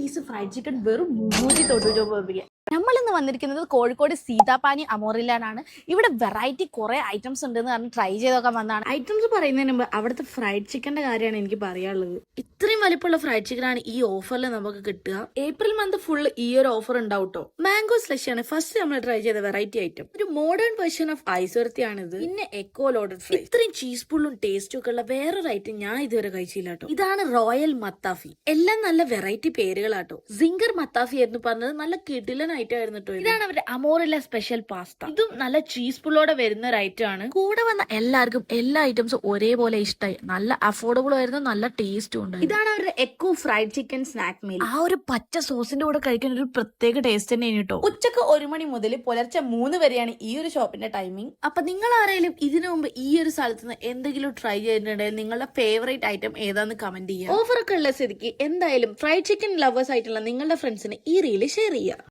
Piece fried chicken വെറും 399 രൂപ. നമ്മൾ ഇന്ന് വന്നിരിക്കുന്നത് കോഴിക്കോട് സീതാപാനി അമോറിലാനാണ്. ഇവിടെ വെറൈറ്റി കുറെ ഐറ്റംസ് ഉണ്ടെന്ന് പറഞ്ഞ് ട്രൈ ചെയ്തൊക്കെ വന്നതാണ്. ഐറ്റംസ് പറയുന്നതിന് മുമ്പ് അവിടുത്തെ ഫ്രൈഡ് ചിക്കന്റെ കാര്യമാണ് എനിക്ക് പറയാനുള്ളത്. ഇത്രയും വലിപ്പമുള്ള ഫ്രൈഡ് ചിക്കൻ ആണ് ഈ ഓഫറിൽ നമുക്ക് കിട്ടുക. ഏപ്രിൽ മന്ത് ഫുൾ ഈ ഒരു ഓഫർ ഉണ്ടാവും കേട്ടോ. മാംഗോ സ്ലഷിയാണ് ഫസ്റ്റ് നമ്മൾ ട്രൈ ചെയ്ത വെറൈറ്റി ഐറ്റം. ഒരു മോഡേൺ വേർഷൻ ഓഫ് ഐസ്വർത്തിയാണിത്. പിന്നെ എക്കോ ലോഡഡ് ഫ്രൈ. ഇത്രയും ചീസ് ഫുള്ളും ടേസ്റ്റും ഒക്കെ ഉള്ള വേറൊരു ഐറ്റം ഞാൻ ഇതുവരെ കഴിച്ചില്ല കേട്ടോ. ഇതാണ് റോയൽ മത്താഫി. എല്ലാം നല്ല വെറൈറ്റി പേരുകളാട്ടോ. സിംഗർ മത്താഫി എന്ന് പറഞ്ഞത് നല്ല കിടിലൻ ഐറ്റം ആയിരുന്നു കേട്ടോ. ഇതാണ് അവരുടെ അമോറില സ്പെഷ്യൽ പാസ്ത. ഇതും നല്ല ചീസ് ഫുള്ളോടെ വരുന്ന ഒരു ഐറ്റം ആണ്. കൂടെ വന്ന എല്ലാവർക്കും എല്ലാ ഐറ്റംസും ഒരേപോലെ ഇഷ്ടമായി. നല്ല അഫോർഡബിൾ ആയിരുന്നു, നല്ല ടേസ്റ്റും ഉണ്ട്. ഇതാണ് അവരുടെ eco fried chicken snack meal. ആ ഒരു പച്ച സോസിന്റെ കൂടെ കഴിക്കാൻ ഒരു പ്രത്യേക ടേസ്റ്റ് തന്നെയാണ് കേട്ടോ. ഉച്ചക്ക് 1 മണി മുതൽ പുലർച്ചെ 3 വരെയാണ് ഈ ഒരു ഷോപ്പിന്റെ ടൈമിംഗ്. അപ്പൊ നിങ്ങൾ ആരെങ്കിലും ഇതിനു മുമ്പ് ഈ ഒരു സ്ഥലത്ത് നിന്ന് എന്തെങ്കിലും ട്രൈ ചെയ്തിട്ടുണ്ടെങ്കിൽ നിങ്ങളുടെ ഫേവറേറ്റ് ഐറ്റം ഏതാന്ന് കമന്റ് ചെയ്യുക. ഓഫറൊക്കെ ഉള്ള സ്ഥിതിക്ക് എന്തായാലും ഫ്രൈഡ് ചിക്കൻ ലവേഴ്സ് ആയിട്ടുള്ള നിങ്ങളുടെ ഫ്രണ്ട്സിന് ഈ റീല് ഷെയർ ചെയ്യുക.